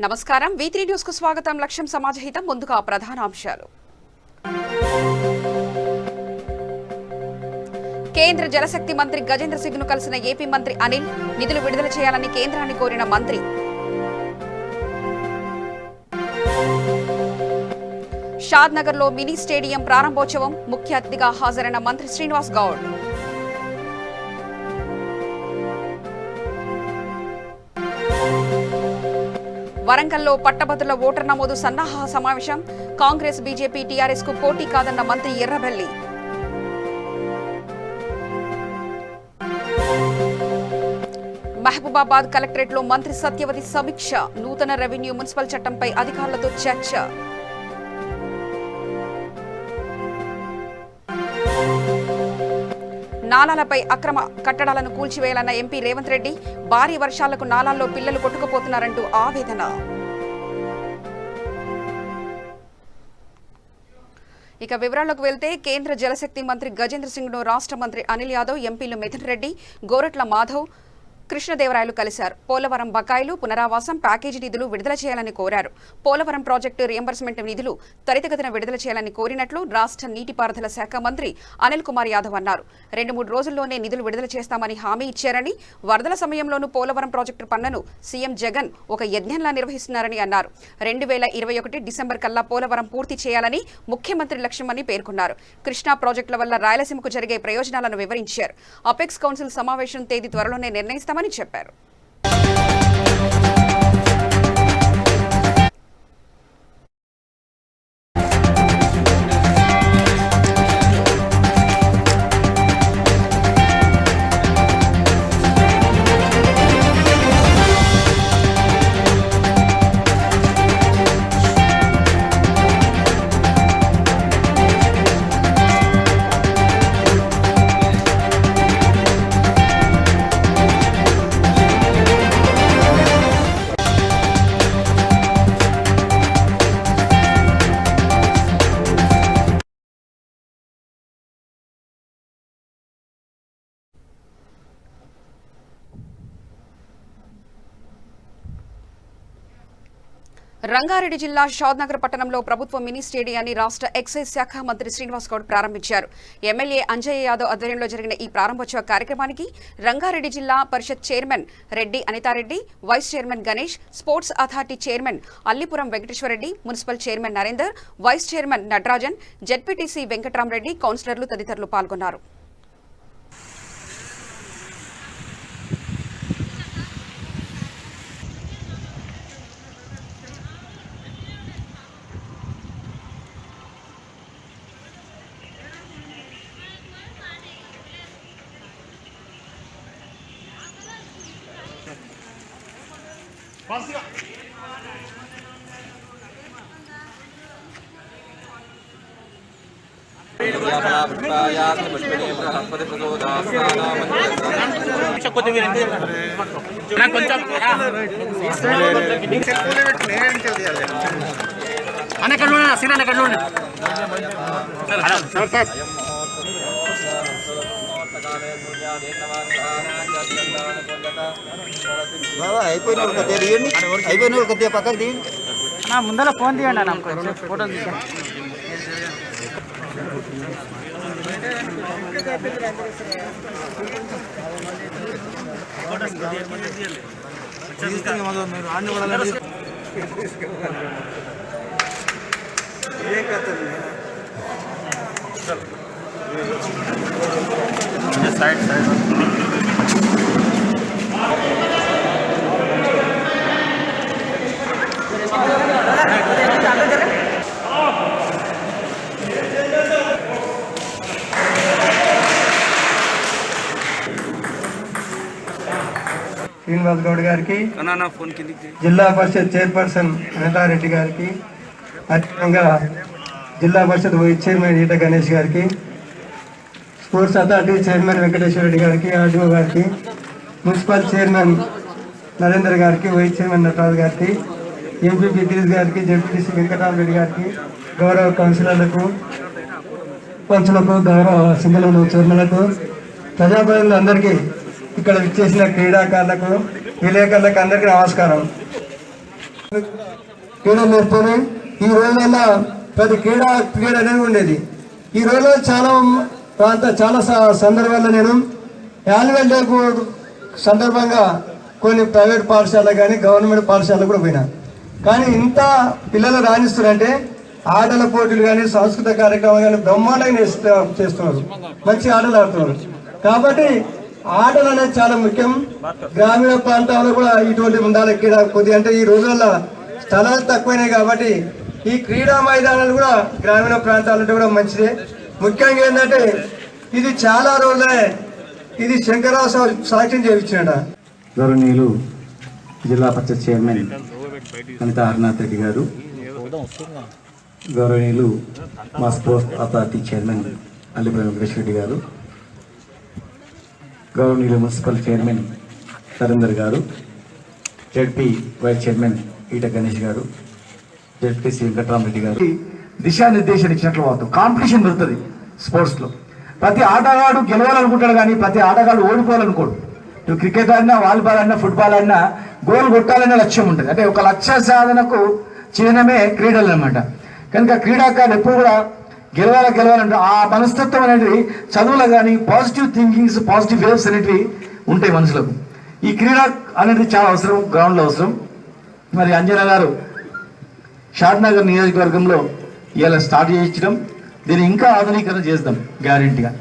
నమస్కారం V3 news కు స్వాగతం. లక్ష్యం సమాజహితం. ముందుగా ప్రధానాంశాలు. కేంద్ర జలశక్తి మంత్రి గజేంద్ర సింగ్ ను కలిసిన ఏపీ మంత్రి అనిల్ నిధులు విడుదల చేయాలని కేంద్రాన్ని కోరిన మంత్రి. షాద్నగర్ లో మినీ స్టేడియం ప్రారంభోత్సవం ముఖ్య అతిథిగా హాజరైన మంత్రి శ్రీనివాస్ గౌడ్. వరంగల్లో పట్టభద్రుల ఓటర్ నమోదు సన్నాహ సమావేశం. కాంగ్రెస్ బీజేపీ టీఆర్ఎస్ కు పోటీ కాదన్న మంత్రి ఎర్రబెల్లి. మహబూబాబాద్ కలెక్టరేట్ లో మంత్రి సత్యవతి సమీక్ష. నూతన రెవెన్యూ మున్సిపల్ చట్టంపై అధికారులతో చర్చ. నాలాలపై అక్రమ కట్టడాలను కూల్చివేయాలన్న ఎంపీ రేవంత్ రెడ్డి. భారీ వర్షాలకు నాలాల్లో పిల్లలు కొట్టుకుపోతున్నారంటూ ఆవేదన. ఇక వివరాలకు వెళ్తే కేంద్ర జలశక్తి మంత్రి గజేంద్ర సింగ్ ను రాష్ట్ర మంత్రి అనిల్ యాదవ్, ఎంపీలు మిథున్ రెడ్డి, గోరట్ల మాధవ్, కృష్ణదేవరాయలు కలిశారు. పోలవరం బకాయిలు, పునరావాసం, ప్యాకేజీ నిధులు విడుదల చేయాలని కోరారు. పోలవరం ప్రాజెక్టు రియంబర్స్మెంట్ నిధులు త్వరితగతిన విడుదల చేయాలని కోరినట్లు రాష్ట్ర నీటిపారుదల శాఖ మంత్రి అనిల్ కుమార్ యాదవ్ అన్నారు. 2-3 రోజుల్లోనే నిధులు విడుదల చేస్తామని హామీ ఇచ్చారని, వరదల సమయంలోనూ పోలవరం ప్రాజెక్టు పనులను సీఎం జగన్ ఒక యజ్ఞంలా నిర్వహిస్తున్నారని అన్నారు. 2021 డిసెంబర్ కల్లా పోలవరం పూర్తి చేయాలని ముఖ్యమంత్రి లక్ష్యమని పేర్కొన్నారు. కృష్ణా ప్రాజెక్టుల వల్ల రాయలసీమకు జరిగే ప్రయోజనాలను వివరించారు. అపెక్స్ కౌన్సిల్ సమావేశం తేదీ త్వరలోనే నిర్ణయిస్తామని చెప్పారు. రంగారెడ్డి జిల్లా షాద్నగర్ పట్టణంలో ప్రభుత్వ మినీ స్టేడియాన్ని రాష్ట్ర ఎక్సైజ్ శాఖ మంత్రి శ్రీనివాస్ గౌడ్ ప్రారంభించారు. ఎమ్మెల్యే అంజయ్య యాదవ్ ఆధ్వర్యంలో జరిగిన ఈ ప్రారంభోత్సవ కార్యక్రమానికి Rangareddy Zilla Parishad chairman Reddy Anitha Reddy, vice chairman Ganesh, sports authority chairman Allipuram Venkateswara Reddy, municipal chairman Narender, vice chairman Natarajan, ZPTC Venkatrama Reddy, కౌన్సిలర్లు తదితరులు పాల్గొన్నారు. ముందర ఫోన్ తీయండి నాకు ఫోటో తీసా. శ్రీనివాస్ గౌడ్ గారికి, జిల్లా పరిషత్ చైర్పర్సన్ అనితారెడ్డి గారికి, అదేవిధంగా జిల్లా పరిషత్ వైస్ చైర్మన్ ఈట గణేష్ గారికి, స్పోర్ట్స్ అథారిటీ చైర్మన్ వెంకటేశ్వరరెడ్డి గారికి, ఆర్డీఓ గారికి, మున్సిపల్ చైర్మన్ నరేందర్ గారికి, వైస్ చైర్మన్ నటరాజ్ గారికి, ఎంపీపీ గిరీష్ గారికి, జెడ్పీటీసీ వెంకటరామరెడ్డి గారికి, గౌరవ కౌన్సిలర్లకు, పంచులకు, గౌరవ సింగల్ చైర్మన్లకు, ప్రజాప్రతినిధులందరికీ, ఇక్కడ విచ్చేసిన క్రీడాకారులకు, విలేకరులకు అందరికీ నమస్కారం. క్రీడలు నేర్పుతాయి. ఈ రోజుల్లో ప్రతి క్రీడ అనేది ఉండేది. ఈ రోజుల్లో చాలా సందర్భాల్లో నేను యాన్యువల్ డే సందర్భంగా కొన్ని ప్రైవేట్ పాఠశాల కానీ గవర్నమెంట్ పాఠశాల కూడా పోయినా. కానీ ఇంత పిల్లలు రాణిస్తున్నారంటే ఆటల పోటీలు కానీ సాంస్కృతిక కార్యక్రమాలు కానీ బ్రహ్మాండంగా చేస్తున్నారు, మంచి ఆటలు ఆడుతున్నారు. కాబట్టి ఆటలు అనేది చాలా ముఖ్యం. గ్రామీణ ప్రాంతాల్లో కూడా ఇటువంటి ఉండాలి క్రీడా కొద్దిగా. అంటే ఈ రోజుల్లో స్థలాలు తక్కువైనాయి కాబట్టి ఈ క్రీడా మైదానాలు కూడా గ్రామీణ ప్రాంతాలంటే కూడా మంచిదే. ముఖ్యంగా ఏంటంటే ఇది చాలా రోజులే ఇది శంకరరావు సాక్ష్యం చేయించాడ. గౌరవనీయులు జిల్లా పరిషత్ చైర్మన్ అనిత హరినాథ్ రెడ్డి గారు, గౌరవనీయులు మా sports authority chairman Allipuram Venkateswara Reddy గారు, గౌరవనీయులు మున్సిపల్ చైర్మన్ నరేందర్ గారు, జెడ్పీ వైస్ చైర్మన్ ఈట గణేష్ గారు, జెడ్పీసీ వెంకటరామరెడ్డి గారు దిశానిర్దేశం ఇచ్చినట్లు అవుతుంది. కాంపిటీషన్ దొరుకుతుంది స్పోర్ట్స్లో. ప్రతి ఆటగాడు గెలవాలనుకుంటాడు కానీ ప్రతి ఆటగాడు ఓడిపోవాలనుకోడు. నువ్వు క్రికెట్ ఆడినా, వాలీబాల్ ఆడినా, ఫుట్బాల్ ఆడినా గోల్ కొట్టాలనే లక్ష్యం ఉంటుంది. అంటే ఒక లక్ష్య సాధనకు చిహ్నమే క్రీడలు అనమాట. కనుక క్రీడాకారులు ఎప్పుడు కూడా గెలవాలంటే ఆ మనస్తత్వం అనేది చదువులో కానీ పాజిటివ్ థింకింగ్స్, పాజిటివ్ వేవ్స్ అనేటివి ఉంటాయి మనుషులకు. ఈ క్రీడ అనేది చాలా అవసరం, గ్రౌండ్లో అవసరం. మరి అంజనా గారు షాద్నగర్ నియోజకవర్గంలో ఇలా స్టార్ట్ చేయించడం, దీన్ని ఇంకా ఆధునీకరణ చేద్దాం గ్యారెంటీగా.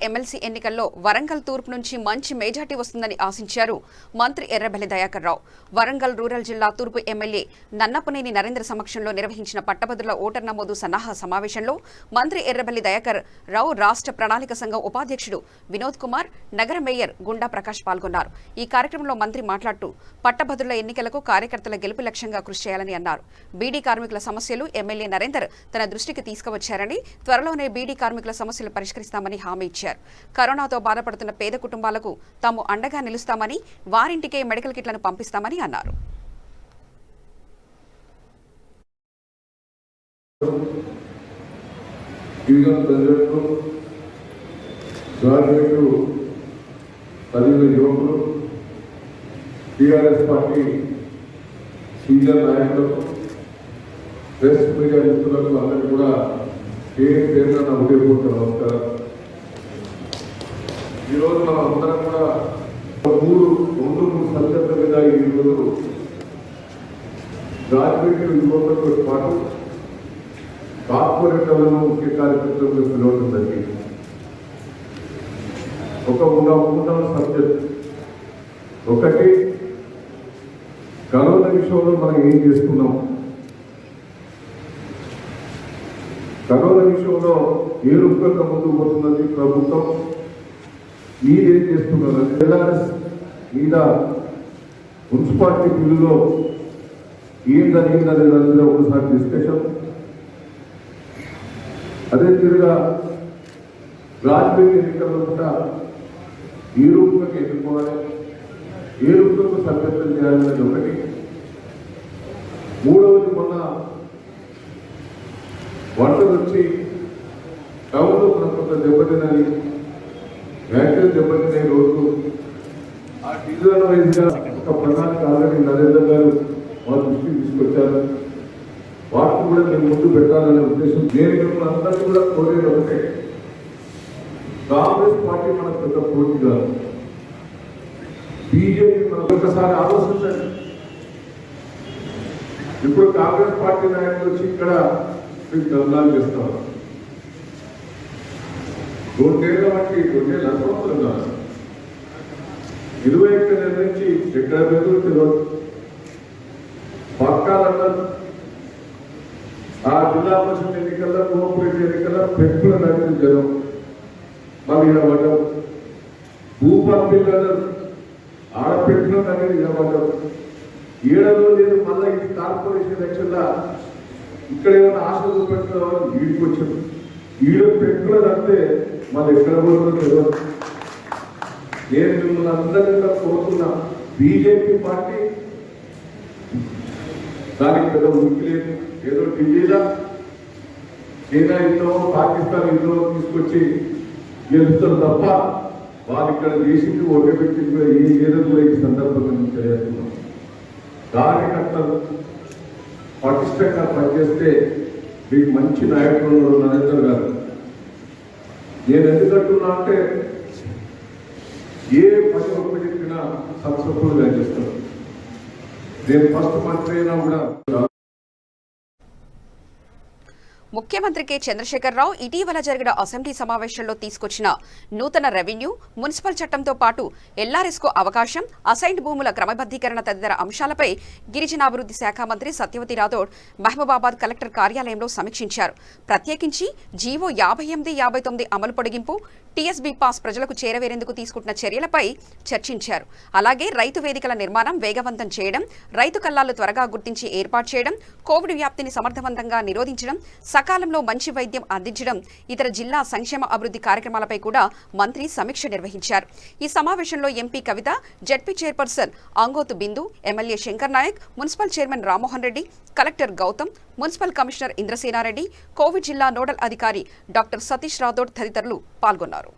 ఎమ్మెల్సీ ఎన్నికల్లో వరంగల్ తూర్పు నుంచి మంచి మెజార్టీ వస్తుందని ఆశించారు మంత్రి ఎర్రబెల్లి దయాకర్ రావు. వరంగల్ రూరల్ జిల్లా తూర్పు ఎమ్మెల్యే నన్నపనేని నరేంద్ర సమక్షంలో నిర్వహించిన పట్టభద్రుల ఓటర్ నమోదు సన్నాహ సమావేశంలో మంత్రి ఎర్రబెల్లి దయాకర్ రావు, రాష్ట్ర ప్రణాళిక సంఘం ఉపాధ్యక్షుడు వినోద్ కుమార్, నగర మేయర్ గుండా ప్రకాష్ పాల్గొన్నారు. ఈ కార్యక్రమంలో మంత్రి మాట్లాడుతూ పట్టభద్రుల ఎన్నికలకు కార్యకర్తల గెలుపు లక్ష్యంగా కృషి చేయాలని అన్నారు. బీడీ కార్మికుల సమస్యలు ఎమ్మెల్యే నరేందర్ తన దృష్టికి తీసుకువచ్చారని, త్వరలోనే బీడీ కార్మికుల సమస్యలు పరిష్కరిస్తామని హామీ ఇచ్చారు. కరోనాతో బాధపడుతున్న పేద కుటుంబాలకు తాము అండగా నిలుస్తామని, వారింటికే మెడికల్ కిట్లను పంపిస్తామని అన్నారు. టీఆర్ఎస్ పార్టీ సీనియర్ నాయకులకు, ప్రెస్ మీడియా మిత్రులకు అందరికీ కూడా పేరున నా ఉదయపూర్వక నమస్కారం. ఈరోజు మనం అందరం కూడా రెండు మూడు సబ్జెక్టుల మీద ఈరోజు రాజకీయ యువకులతో పాటు కార్పొరేట్ లెవెల్లో ముఖ్య కార్యకర్తలు పిలవడం జరిగింది. ఒక మూడు సబ్జెక్ట్. ఒకటి, కరోనా విషయంలో మనం ఏం చేస్తున్నాం, కరోనా విషయంలో ఏ రూపంగా ముందుకు పోతున్నది ప్రభుత్వం, మీరేం చేస్తున్నారు, ఎల్ఆర్ఎస్ మీద మున్సిపాలిటీ బిల్లులో ఏం జరిగిందనేది ఒకసారి డిస్కషన్. అదే తీరుగా రాజకీయ ఎన్నికల్లో కూడా ఏ రూపంగా ఎన్నుకోవాలి, ఏ రూపంలో సభ్యత్వం చేయాలనేది ఒకటి. మూడవది, మొన్న వరదలు వచ్చి టౌన్లో మనం కొంత దెబ్బతినని, వ్యాఖ్యలు దెబ్బతినే రోజు ఆ డివిజన్ వైజ్గా ఒక ప్రణాళిక ఆల్రెడీ నరేందర్ గారు వాళ్ళ దృష్టికి తీసుకొచ్చారు. వాటిని కూడా మేము ముందు పెట్టాలనే ఉద్దేశం. నేను మిమ్మల్ని అందరినీ కూడా కోరేది ఒకటే, కాంగ్రెస్ పార్టీ మనకు పెద్ద పోటీ కాదు, బీజేపీ మనం ఒకసారి ఆలోచించండి. ఇప్పుడు కాంగ్రెస్ పార్టీ నాయకులు వచ్చి ఇక్కడ మీకు ధర్నాలు చేస్తారు. 2 ఏళ్ల వంటి 2 ఏళ్ళ సంవత్సరం కాదు, 21 నెలల నుంచి ఎక్కడ తెలియదు పక్కాలన్నారు. ఆ జిల్లా పరిషత్ ఎన్నికల్లో, కోఆపరేటివ్ ఎన్నికల్లో పెట్టుల నడిచిన జనం మళ్ళీ ఇవ్వడం, భూపంపిల్లలు ఆడపెట్టులో అనేది ఇవ్వడం, ఏడలో లేదు. మళ్ళీ ఇది కార్పొరేషన్ ఎలక్షన్లా ఇక్కడ ఏమైనా ఆశ చూపెట్టుకోవాలని వీడికి వచ్చాడు. ఈడ పెట్టులో అంటే మళ్ళీ ఎక్కడ పోతుందో తెలియదు. నేను మిమ్మల్ని అందరికీ కోరుతున్నా, బీజేపీ పార్టీ దానికి పెద్ద ఉనికి లేదు. ఏదో ఢిల్లీలో చైనా ఇంట్లో, పాకిస్తాన్ ఇంట్లో తీసుకొచ్చి గెలుస్తారు తప్ప వాళ్ళు ఇక్కడ చేసింది ఒకే వ్యక్తి కూడా ఏదో కూడా ఈ సందర్భంగా మేము తెలియజేస్తున్నాం. కార్యకర్తలు పటిష్టంగా పనిచేస్తే మీకు మంచి నాయకులు నరేంద్ర గారు. నేను ఎందుకంటున్నా అంటే ఏ పని ఒక్క చెప్పినా సక్సెస్ఫుల్గా చేస్తాను. నేను ఫస్ట్ మంత్రి అయినా కూడా. ముఖ్యమంత్రి కె చంద్రశేఖరరావు ఇటీవల జరిగిన అసెంబ్లీ సమావేశంలో తీసుకొచ్చిన నూతన రెవెన్యూ, మున్సిపల్ చట్టంతో పాటు ఎల్ఆర్ఎస్కు అవకాశం, అసైన్డ్ భూముల క్రమబద్దీకరణ తదితర అంశాలపై గిరిజనాభివృద్ధి శాఖ మంత్రి సత్యవతి రాథోడ్ మహబూబాబాద్ కలెక్టర్ కార్యాలయంలో సమీక్షించారు. ప్రత్యేకించి జీవో 58-59 అమలు పొడిగింపు, టీఎస్బీ పాస్ ప్రజలకు చేరవేరేందుకు తీసుకుంటున్న చర్యలపై చర్చించారు. అలాగే రైతు వేదికల నిర్మాణం వేగవంతం చేయడం, రైతు కల్లాలు త్వరగా గుర్తించి ఏర్పాటు చేయడం, కోవిడ్ వ్యాప్తిని సమర్థవంతంగా నిరోధించడం, సకాలంలో మంచి వైద్యం అందించడం, ఇతర జిల్లా సంక్షేమ అభివృద్ధి కార్యక్రమాలపై కూడా మంత్రి సమీక్ష నిర్వహించారు. ఈ సమావేశంలో MP Kavitha, ZP chairperson Angothu Bindu, MLA Shankar Naik, municipal chairman Rammohan Reddy, collector Gautam, municipal commissioner Indrasena Reddy, Covid జిల్లా నోడల్ అధికారి డాక్టర్ సతీష్ రాథోడ్ తదితరులు పాల్గొన్నారు.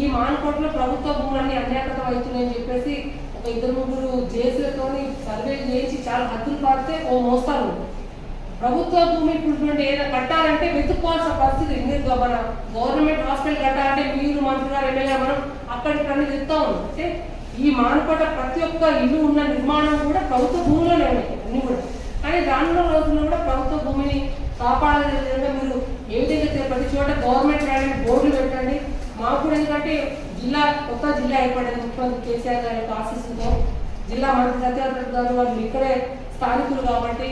ఈ మాన్కోట్లో ప్రభుత్వ భూములన్నీ అన్యాకత అవుతున్నాయని చెప్పేసి ఒక 2-3 జేసీలతో సర్వే చేయించి చాలా హద్దులు పాడితే ఓ మోస్తారు. ప్రభుత్వ భూమి ఇప్పుడు ఏదైనా కట్టాలంటే వెతుక్కోవాల్సిన పరిస్థితి. మీరు మన గవర్నమెంట్ హాస్పిటల్ కట్టాలంటే మీరు మంత్రి గారు ఎమ్మెల్యే మనం అక్కడికన్నీ చెప్తా ఉన్నాం. అంటే ఈ మాన్కోట ప్రతి ఒక్క ఇల్లు ఉన్న నిర్మాణం కూడా ప్రభుత్వ భూమిలోనే ఉన్నాయి అన్ని కూడా. కానీ రానున్న రోజుల్లో కూడా ప్రభుత్వ భూమిని కాపాడాలి విధంగా మీరు ఏ విధంగా ప్రతి చోట గవర్నమెంట్ ల్యాండ్ బోర్డులు పెట్టండి. మాకు కూడా ఎందుకంటే కొత్త జిల్లా ఏర్పడింది ముఖ్యమంత్రి కేసీఆర్ గారి యొక్క ఆశీస్సుతో. జిల్లా మంత్రి సత్యవతి గారు వాళ్ళు ఇక్కడే స్థానికులు కాబట్టి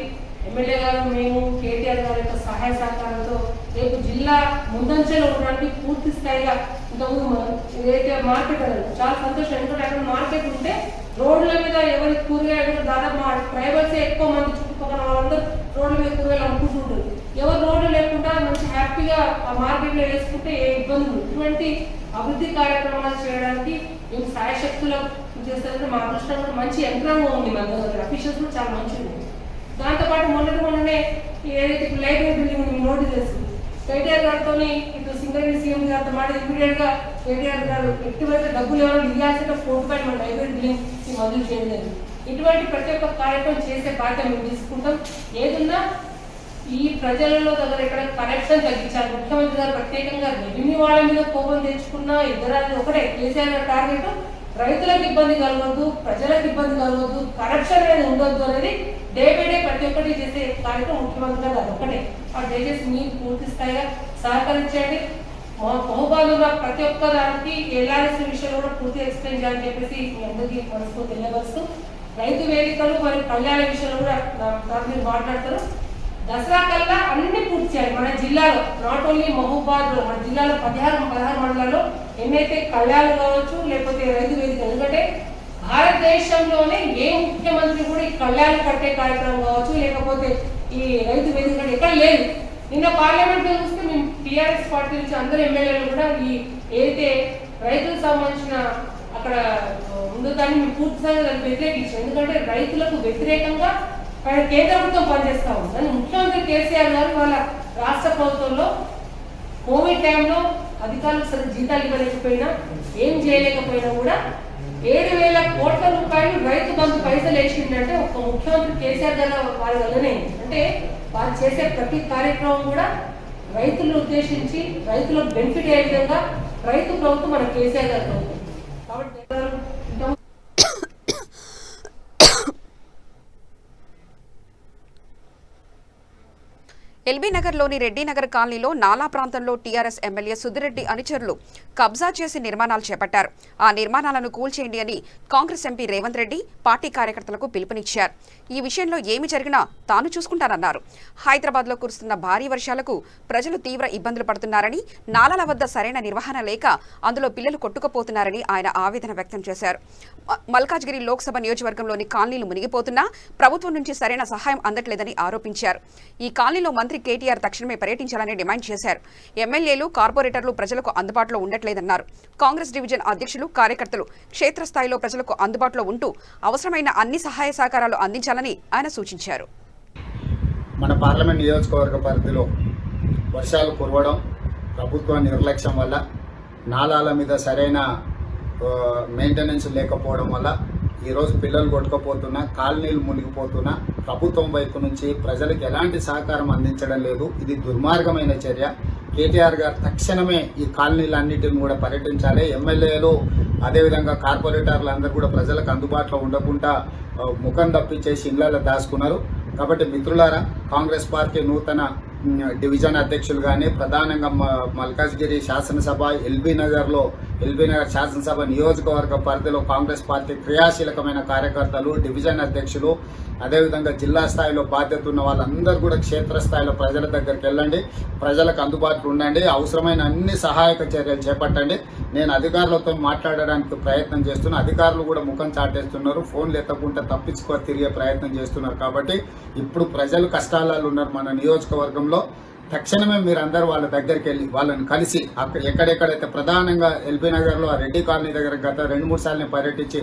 ఎమ్మెల్యే గారు, మేము, కేటీఆర్ గారి యొక్క సహాయ సహకారంతో రేపు జిల్లా ముందంచెలో ఉండడానికి పూర్తి స్థాయిగా ఇంతకుముందు ఏదైతే మార్కెట్ అనేది చాలా సంతోషం. ఎందుకంటే అక్కడ మార్కెట్ ఉంటే రోడ్ల మీద ఎవరి కూరగాయలు దాదాపు మా ట్రైబల్స్ ఎక్కువ మంది చుట్టుపక్కల వాళ్ళందరూ రోడ్ల మీద కూరగాయలు అమ్ముకుంటుంటారు. ఎవరు రోడ్లు లేకుండా మంచి హ్యాపీగా ఆ మార్కెట్లో వేసుకుంటే ఏ ఇబ్బందులు. ఇటువంటి అభివృద్ధి కార్యక్రమాలు చేయడానికి మేము సాయశక్తులు చేస్తారంటే మా అదృష్టం కూడా మంచి యంత్రాంగం ఉంది. మన దగ్గర అఫీషియల్స్ కూడా చాలా మంచిగా ఉంది. దాంతోపాటు మొన్ననే ఏదైతే లైబ్రరీ బిల్డింగ్ ఉంది నోటీస్ చేస్తుంది కేటీఆర్ గారితో ఇటు సింగరేణి సీఎం గారితో మాట ఇమీడియట్ గా కేటీఆర్ గారు ఎటువంటి డబ్బులు ఎవరు ఇవ్వాల్సిన 4 మన లైబ్రరీ బిల్డింగ్ మంజూరు చేయలేదు. ఇటువంటి ప్రతి ఒక్క కార్యక్రమం చేసే బాధ్యత మేము తీసుకుంటాం. ఏదున్నా ఈ ప్రజలలో దగ్గర ఇక్కడ కనెక్షన్ తగ్గించాలి. ముఖ్యమంత్రి గారు ప్రత్యేకంగా రెవెన్యూ వాళ్ళ మీద కోపం తెచ్చుకున్న ఇద్దరు ఒకటే కేసీఆర్ టార్గెట్ రైతులకు ఇబ్బంది కలగద్దు, ప్రజలకు ఇబ్బంది కలగద్దు, కరప్షన్ అనేది ఉండొద్దు అనేది డే బై డే ప్రతి ఒక్కటి చేసే కార్యక్రమం ముఖ్యమంత్రి గారు ఒకటే. దయచేసి మీరు పూర్తి స్థాయిగా సహకరించండి. మహబూబాద్ ఉన్న ప్రతి ఒక్క దానికి ఎల్ఆర్ఎస్ విషయంలో కూడా పూర్తిగా ఎక్స్ప్లెయిన్ చేయాలని చెప్పేసి మీ అందరికీ మనసుకు తెలియవస్తూ రైతు వేదికలు మరియు కళ్యాణ విషయంలో కూడా మీరు మాట్లాడతారు. దసరా కల్లా అన్ని పూర్తి చేయాలి మన జిల్లాలో. నాట్ ఓన్లీ మహబూబాద్ లో, మన జిల్లాలో 16 మండలాల్లో ఎన్నైతే కళ్యాణాలు కావచ్చు లేకపోతే రైతు వేదిక. ఎందుకంటే భారతదేశంలోనే ఏ ముఖ్యమంత్రి కూడా ఈ కళ్యాణం కట్టే కార్యక్రమం కావచ్చు లేకపోతే ఈ రైతు వేదిక ఎక్కడ లేదు. నిన్న పార్లమెంట్ లో చూస్తే మేము టీఆర్ఎస్ పార్టీ నుంచి అందరు ఎమ్మెల్యేలు కూడా ఈ ఏదైతే రైతులకు సంబంధించిన అక్కడ ఉందో దాన్ని మేము పూర్తిగా వ్యతిరేకించాం. ఎందుకంటే రైతులకు వ్యతిరేకంగా కేంద్ర ప్రభుత్వం పనిచేస్తా ఉంది. కానీ ముఖ్యమంత్రి కేసీఆర్ గారు వాళ్ళ రాష్ట్ర ప్రభుత్వంలో కోవిడ్ టైంలో అధికారులకు సరే జీతాలు ఇవ్వలేకపోయినా ఏం చేయలేకపోయినా కూడా 7,000 కోట్ల రూపాయలు రైతు బంధు పైసలు వేసిందంటే ఒక ముఖ్యమంత్రి కేసీఆర్ గారు వారి వల్లనే. అంటే వారు చేసే ప్రతి కార్యక్రమం కూడా రైతులను ఉద్దేశించి రైతులకు బెనిఫిట్ అయ్యే విధంగా రైతు ప్రభుత్వం మన కేసీఆర్ గారి ప్రభుత్వం కాబట్టి ఎల్బీ నగర్లోని రెడ్డినగర్ కాలనీలో నాలా ప్రాంతంలో టీఆర్ఎస్ ఎమ్మెల్యే సుధిరెడ్డి అనుచరులు కబ్జా చేసి నిర్మాణాలు చేపట్టారు. ఆ నిర్మాణాలను కూల్చేయండి అని కాంగ్రెస్ ఎంపీ రేవంత్ రెడ్డి పార్టీ కార్యకర్తలకు పిలుపునిచ్చారు. ఈ విషయంలో ఏమి జరిగినా తాను చూసుకుంటానన్నారు. హైదరాబాద్లో కురుస్తున్న భారీ వర్షాలకు ప్రజలు తీవ్ర ఇబ్బందులు పడుతున్నారని, నాలాల వద్ద సరైన నిర్వహణ లేక అందులో పిల్లలు కొట్టుకుపోతున్నారని ఆయన ఆవేదన వ్యక్తం చేశారు. మల్కాజ్గిరి లోక్సభ నియోజకవర్గంలోని కాలనీలు మునిగిపోతున్నా ప్రభుత్వం నుంచి సరైన సహాయం అందట్లేదని ఆరోపించారు. ఈ కాలనీలో మంత్రి కేటీఆర్ తక్షణమే పర్యటించాలని డిమాండ్ చేశారు. ఎమ్మెల్యేలు, కార్పొరేటర్లు ప్రజలకు అందుబాటులో ఉండట్లేదన్నారు. కాంగ్రెస్ డివిజన్ అధ్యక్షులు, కార్యకర్తలు క్షేత్రస్థాయిలో ప్రజలకు అందుబాటులో ఉంటూ అవసరమైన అన్ని సహాయ సహకారాలు అందించాలని ఆయన సూచించారు. మన పార్లమెంట్ నియోజకవర్గ పరిధిలో వర్షాలు కురవడం, ప్రభుత్వ నిర్లక్ష్యం వల్ల, నాలాల మీద సరైన మెయింటెనెన్స్ లేకపోవడం వల్ల ఈరోజు పిల్లలు కొట్టుకుపోతున్నా, కాలనీలు మునిగిపోతున్నా ప్రభుత్వం వైపు నుంచి ప్రజలకు ఎలాంటి సహకారం అందించడం లేదు. ఇది దుర్మార్గమైన చర్య. కేటీఆర్ గారు తక్షణమే ఈ కాలనీలన్నిటిని కూడా పర్యటించాలి. ఎమ్మెల్యేలు అదేవిధంగా కార్పొరేటర్లు అందరూ కూడా ప్రజలకు అందుబాటులో ఉండకుండా ముఖం తప్పించేసి ఇళ్లలో దాచుకున్నారు. కాబట్టి మిత్రులారా, కాంగ్రెస్ పార్టీ నూతన డివిజన్ అధ్యక్షులు కానీ, ప్రధానంగా మల్కాజ్గిరి శాసనసభ, ఎల్బీ నగర్ శాసనసభ నియోజకవర్గ పరిధిలో కాంగ్రెస్ పార్టీ క్రియాశీలకమైన కార్యకర్తలు, డివిజన్ అధ్యక్షులు, అదేవిధంగా జిల్లా స్థాయిలో బాధ్యత ఉన్న వాళ్ళందరూ కూడా క్షేత్రస్థాయిలో ప్రజల దగ్గరికి వెళ్ళండి, ప్రజలకు అందుబాటులో ఉండండి, అవసరమైన అన్ని సహాయక చర్యలు చేపట్టండి. నేను అధికారులతో మాట్లాడడానికి ప్రయత్నం చేస్తున్నా, అధికారులు కూడా ముఖం చాటేస్తున్నారు, ఫోన్లు ఎత్తకుండా తప్పించుకో తిరిగే ప్రయత్నం చేస్తున్నారు. కాబట్టి ఇప్పుడు ప్రజలు కష్టాలలో ఉన్నారు మన నియోజకవర్గంలో. తక్షణమే మీరు అందరూ వాళ్ళ దగ్గరికి వెళ్ళి వాళ్ళని కలిసి అక్కడ ఎక్కడెక్కడైతే ప్రధానంగా ఎల్బీ నగర్లో ఆ రెడ్డి కాలనీ దగ్గర గత 2-3 సార్లు పర్యటించి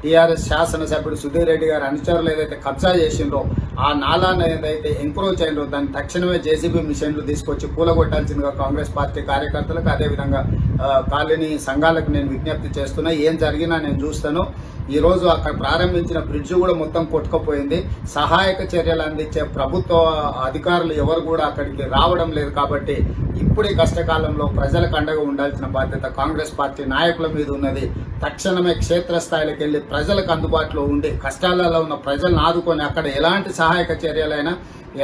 టీఆర్ఎస్ శాసనసభ్యుడు సుధీర్ రెడ్డి గారు అనుచరులు ఏదైతే కబ్జా చేసిండ్రో, ఆ నాలాన్ని ఏదైతే ఎంక్రోచ్ అయిందో దాన్ని తక్షణమే జేసీబీ మిషన్లు తీసుకొచ్చి కూలగొట్టాల్సిందిగా కాంగ్రెస్ పార్టీ కార్యకర్తలకు, అదేవిధంగా కాలనీ సంఘాలకు నేను విజ్ఞప్తి చేస్తున్నా. ఏం జరిగినా నేను చూస్తాను. ఈరోజు అక్కడ ప్రారంభించిన బ్రిడ్జ్ కూడా మొత్తం కొట్టుకుపోయింది. సహాయక చర్యలు అందించే ప్రభుత్వ అధికారులు ఎవరు కూడా అక్కడికి రావడం లేదు. కాబట్టి ఇప్పుడు ఈ కష్టకాలంలో ప్రజలకు అండగా ఉండాల్సిన బాధ్యత కాంగ్రెస్ పార్టీ నాయకుల మీద ఉన్నది. తక్షణమే క్షేత్రస్థాయికి వెళ్లి ప్రజలకు అందుబాటులో ఉండి కష్టాలలో ఉన్న ప్రజలను ఆదుకొని అక్కడ ఎలాంటి సహాయక చర్యలైనా,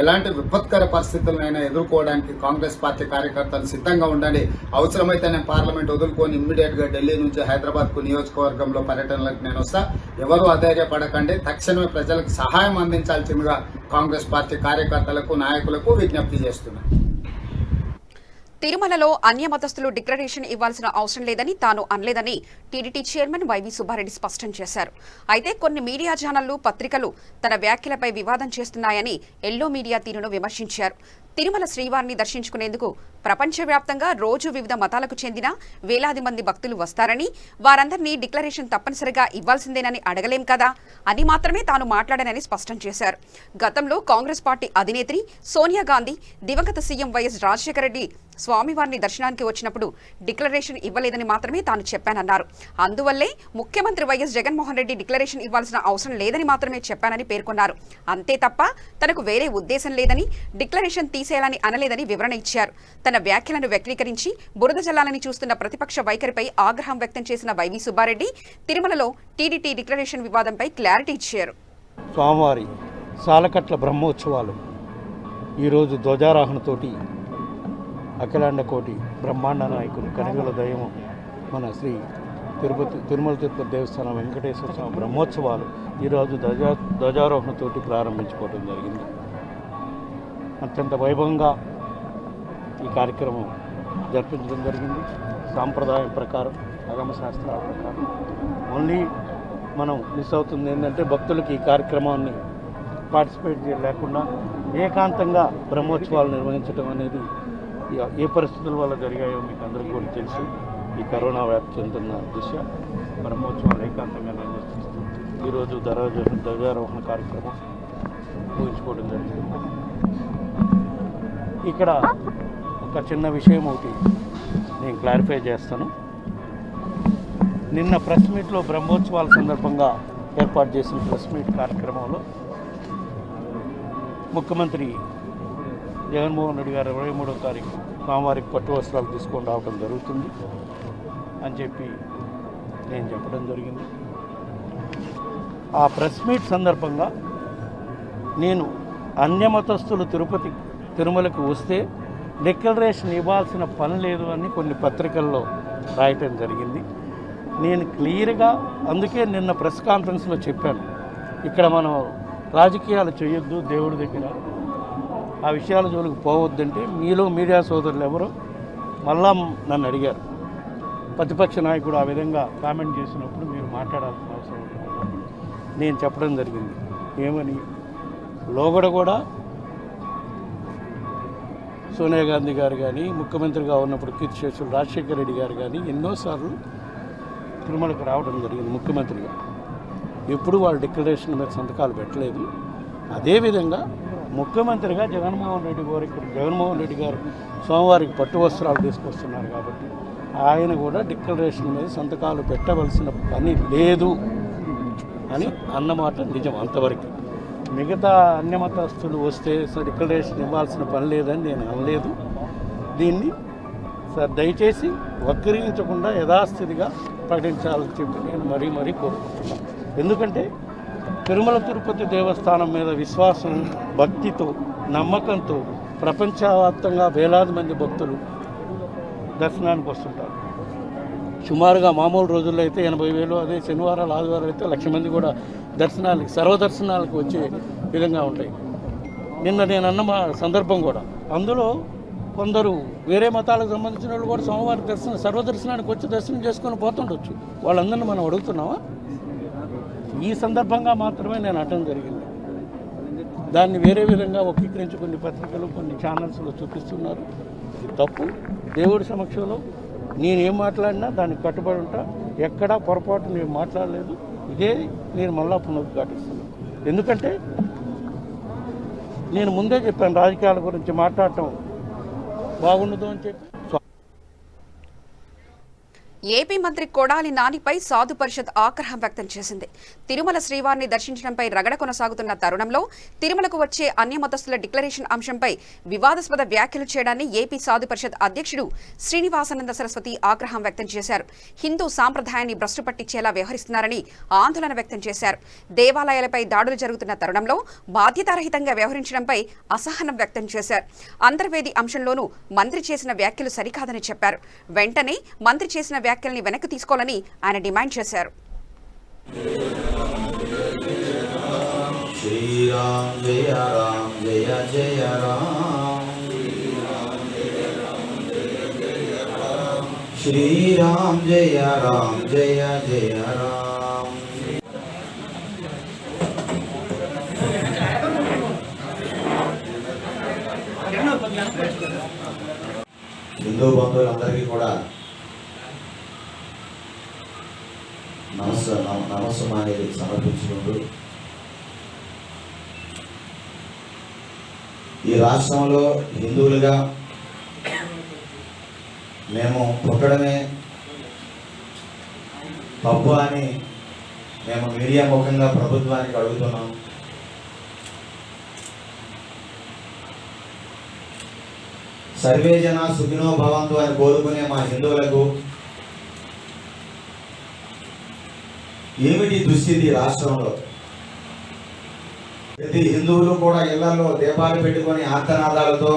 ఎలాంటి విపత్కర పరిస్థితులైనా ఎదుర్కోవడానికి కాంగ్రెస్ పార్టీ కార్యకర్తలు సిద్ధంగా ఉండండి. అవసరమైతే నేను పార్లమెంట్ వదులుకొని ఇమ్మీడియట్ గా ఢిల్లీ నుంచి హైదరాబాద్ కు నియోజకవర్గంలో పర్యటనలకు నేను వస్తా. ఎవరు అధైర్యపడకండి. తక్షణమే ప్రజలకు సహాయం అందించాల్సిందిగా కాంగ్రెస్ పార్టీ కార్యకర్తలకు, నాయకులకు విజ్ఞప్తి చేస్తున్నాను. తిరుమలలో అన్యమతస్థులు డిక్లరేషన్ ఇవ్వాల్సిన అవసరం లేదని తాను అనలేదని టీడీటీ చైర్మన్ వైవి సుబ్బారెడ్డి స్పష్టం చేశారు. అయితే కొన్ని మీడియా ఛానళ్లు, పత్రికలు తన వ్యాఖ్యలపై వివాదం చేస్తున్నాయని ఎల్లో మీడియా తీరును విమర్శించారు. తిరుమల శ్రీవారిని దర్శించుకునేందుకు ప్రపంచవ్యాప్తంగా రోజు వివిధ మతాలకు చెందిన వేలాది మంది భక్తులు వస్తారని, వారందరినీ డిక్లరేషన్ తప్పనిసరిగా ఇవ్వాల్సిందేనని అడగలేం కదా అని మాత్రమే తాను మాట్లాడానని స్పష్టం చేశారు. గతంలో కాంగ్రెస్ పార్టీ అధినేత్రి సోనియా గాంధీ, దివంగత సీఎం వైఎస్ రాజశేఖర రెడ్డి స్వామివారిని దర్శనానికి వచ్చినప్పుడు డిక్లరేషన్ ఇవ్వలేదని మాత్రమే తాను చెప్పానన్నారు. అందువల్లే ముఖ్యమంత్రి వైఎస్ జగన్మోహన్ రెడ్డి డిక్లరేషన్ ఇవ్వాల్సిన అవసరం లేదని మాత్రమే చెప్పానని పేర్కొన్నారు. అంతే తప్ప తనకు వేరే ఉద్దేశం లేదని, డిక్లరేషన్ తీసేయాలని అనలేదని వివరణ ఇచ్చారు. తన వ్యాఖ్యలను వ్యక్తీకరించి బురద జల్లాలని చూస్తున్న ప్రతిపక్ష వైఖరిపై ఆగ్రహం వ్యక్తం చేసిన వైవి సుబ్బారెడ్డి తిరుమలలో టీడీటీ డిక్లరేషన్ వివాదంపై క్లారిటీ ఇచ్చారు. స్వామివారి సాలకట్ల బ్రహ్మోత్సవాలు ఈరోజు ధ్వజారోహణతోటి అఖిలాండ కోటి బ్రహ్మాండ నాయకుడు కనగల దైవం మన శ్రీ తిరుమల తిరుపతి దేవస్థానం వెంకటేశ్వర స్వామి బ్రహ్మోత్సవాలు ఈరోజు ధ్వజారోహణతోటి ప్రారంభించుకోవడం జరిగింది. అత్యంత వైభవంగా ఈ కార్యక్రమం జరిపించడం జరిగింది. సాంప్రదాయం ప్రకారం, ఆగమ శాస్త్రాల ప్రకారం. ఓన్లీ మనం మిస్ అవుతుంది ఏంటంటే భక్తులకి ఈ కార్యక్రమాన్ని పార్టిసిపేట్ లేకుండా ఏకాంతంగా బ్రహ్మోత్సవాలు నిర్వహించడం అనేది ఏ పరిస్థితుల వల్ల జరిగాయో మీకు అందరికీ కూడా తెలుసు. ఈ కరోనా వ్యాప్తి చెందుతున్న దృష్ట్యా బ్రహ్మోత్సవాలు ఏకాంతంగా నిర్వహిస్తూ ఈరోజు ధ్వజారోహణ కార్యక్రమం ఊహించుకోవడం జరిగింది. ఇక్కడ ఒక చిన్న విషయం ఒకటి నేను క్లారిఫై చేస్తాను. నిన్న ప్రెస్ మీట్లో బ్రహ్మోత్సవాల సందర్భంగా ఏర్పాటు చేసిన ప్రెస్ మీట్ కార్యక్రమంలో ముఖ్యమంత్రి జగన్మోహన్ రెడ్డి గారు 23వ తారీఖు స్వామివారికి పట్టు వస్త్రాలు తీసుకొని రావడం జరుగుతుంది అని చెప్పి నేను చెప్పడం జరిగింది. ఆ ప్రెస్ మీట్ సందర్భంగా నేను అన్యమతస్థులు తిరుమలకు వస్తే డిక్లరేషన్ ఇవ్వాల్సిన పని లేదు అని కొన్ని పత్రికల్లో రాయటం జరిగింది. నేను క్లియర్గా అందుకే నిన్న ప్రెస్ కాన్ఫరెన్స్లో చెప్పాను, ఇక్కడ మనం రాజకీయాలు చేయొద్దు, దేవుడి దగ్గర ఆ విషయాల జోలికి పోవద్దంటే మీలో మీడియా సోదరులు ఎవరో మళ్ళా నన్ను అడిగారు. ప్రతిపక్ష నాయకుడు ఆ విధంగా కామెంట్ చేసినప్పుడు మీరు మాట్లాడాల్సిన అవసరం ఉంటుంది. నేను చెప్పడం జరిగింది ఏమని, లోగడ కూడా సోనియా గాంధీ గారు కానీ, ముఖ్యమంత్రిగా ఉన్నప్పుడు కీర్తిశేషులు రాజశేఖర రెడ్డి గారు కానీ ఎన్నోసార్లు తిరుమలకు రావడం జరిగింది ముఖ్యమంత్రిగా. ఎప్పుడు వాళ్ళు డిక్లరేషన్ మీద సంతకాలు పెట్టలేదు. అదేవిధంగా ముఖ్యమంత్రిగా జగన్మోహన్ రెడ్డి గారు సోమవారికి పట్టు వస్త్రాలు తీసుకొస్తున్నారు కాబట్టి ఆయన కూడా డిక్లరేషన్ మీద సంతకాలు పెట్టవలసిన పని లేదు అని అన్నమాట నిజం. అంతవరకు మిగతా అన్యమతస్తులు వస్తే డిక్లరేషన్ ఇవ్వాల్సిన పని లేదని నేను అనలేదు. దీన్ని దయచేసి వక్రీకరించకుండా యథాస్థితిగా ప్రకటించాలని చెప్పి నేను మరీ కోరుకుంటున్నాను. ఎందుకంటే తిరుమల తిరుపతి దేవస్థానం మీద విశ్వాసం, భక్తితో, నమ్మకంతో ప్రపంచవ్యాప్తంగా వేలాది మంది భక్తులు దర్శనానికి వస్తుంటారు. సుమారుగా మామూలు రోజుల్లో అయితే 80,000, అదే శనివారాలు ఆదివారాలు అయితే 1,00,000 మంది కూడా దర్శనాలకి, సర్వదర్శనాలకు వచ్చే విధంగా ఉంటాయి. నిన్న నేను అన్న మా సందర్భం కూడా, అందులో కొందరు వేరే మతాలకు సంబంధించిన వాళ్ళు కూడా సోమవారం సర్వదర్శనానికి వచ్చి దర్శనం చేసుకొని పోతుండొచ్చు. వాళ్ళందరినీ మనం అడుగుతున్నామా? ఈ సందర్భంగా మాత్రమే నేను అనటం జరిగింది. దాన్ని వేరే విధంగా వక్రీకరించి కొన్ని పత్రికలు, కొన్ని ఛానల్స్లో చూపిస్తున్నారు. ఇది తప్పు. దేవుడి సమక్షంలో నేనేం మాట్లాడినా దానికి కట్టుబడి ఉంటా. ఎక్కడా పొరపాటు నేను మాట్లాడలేదు. ఇదే నేను మళ్ళా పునరుద్ఘాటిస్తున్నాను. ఎందుకంటే నేను ముందే చెప్పాను, రాజకీయాల గురించి మాట్లాడటం బాగుండదు అని చెప్పి. ఏపీ మంత్రి కొడాలి నానిపై సాధు పరిషత్ ఆగ్రహం వ్యక్తం చేసింది. తిరుమల శ్రీవారిని దర్శించడంపై రగడ కొనసాగుతున్న తరుణంలో తిరుమలకు వచ్చే అన్యమతస్తుల డిక్లరేషన్ అంశంపై వివాదాస్పద వ్యాఖ్యలు చేయడాన్ని ఏపీ సాధు పరిషత్ అధ్యక్షుడు శ్రీనివాసానంద సరస్వతి ఆగ్రహం వ్యక్తం చేశారు. హిందూ సాంప్రదాయాన్ని భ్రష్టు పట్టించేలా వ్యవహరిస్తున్నారని ఆందోళన వ్యక్తం చేశారు. దేవాలయాలపై దాడులు జరుగుతున్న తరుణంలో బాధ్యతారహితంగా వ్యవహరించడంపై అసహనం వ్యక్తం చేశారు. అంతర్వేది అంశంలోనూ మంత్రి చేసిన వ్యాఖ్యలు సరికాదని చెప్పారు. వెంటనే మంత్రి చేసిన వ్యాఖ్యల్ని వెనక్కి తీసుకోవాలని ఆయన డిమాండ్ చేశారు. శ్రీరామ్ జయ రామ్ జయ జయ రామ్, శ్రీరామ్ జయ రామ్ జయ జయ రామ్. హిందూ బంధువులందరికీ కూడా నమస్సుమానేది సమర్పించుకుంటూ, ఈ రాష్ట్రంలో హిందువులుగా మేము పుట్టడమే తప్పు అని మేము మీడియా ముఖంగా ప్రభుత్వానికి అడుగుతున్నాం. సర్వే జన సుఖినో భవంతు అని కోరుకునే మా హిందువులకు ఏమిటి దుస్థితి రాష్ట్రంలో? ప్రతి హిందువులు కూడా ఇళ్లలో దీపాలు పెట్టుకొని ఆర్తనాదాలతో,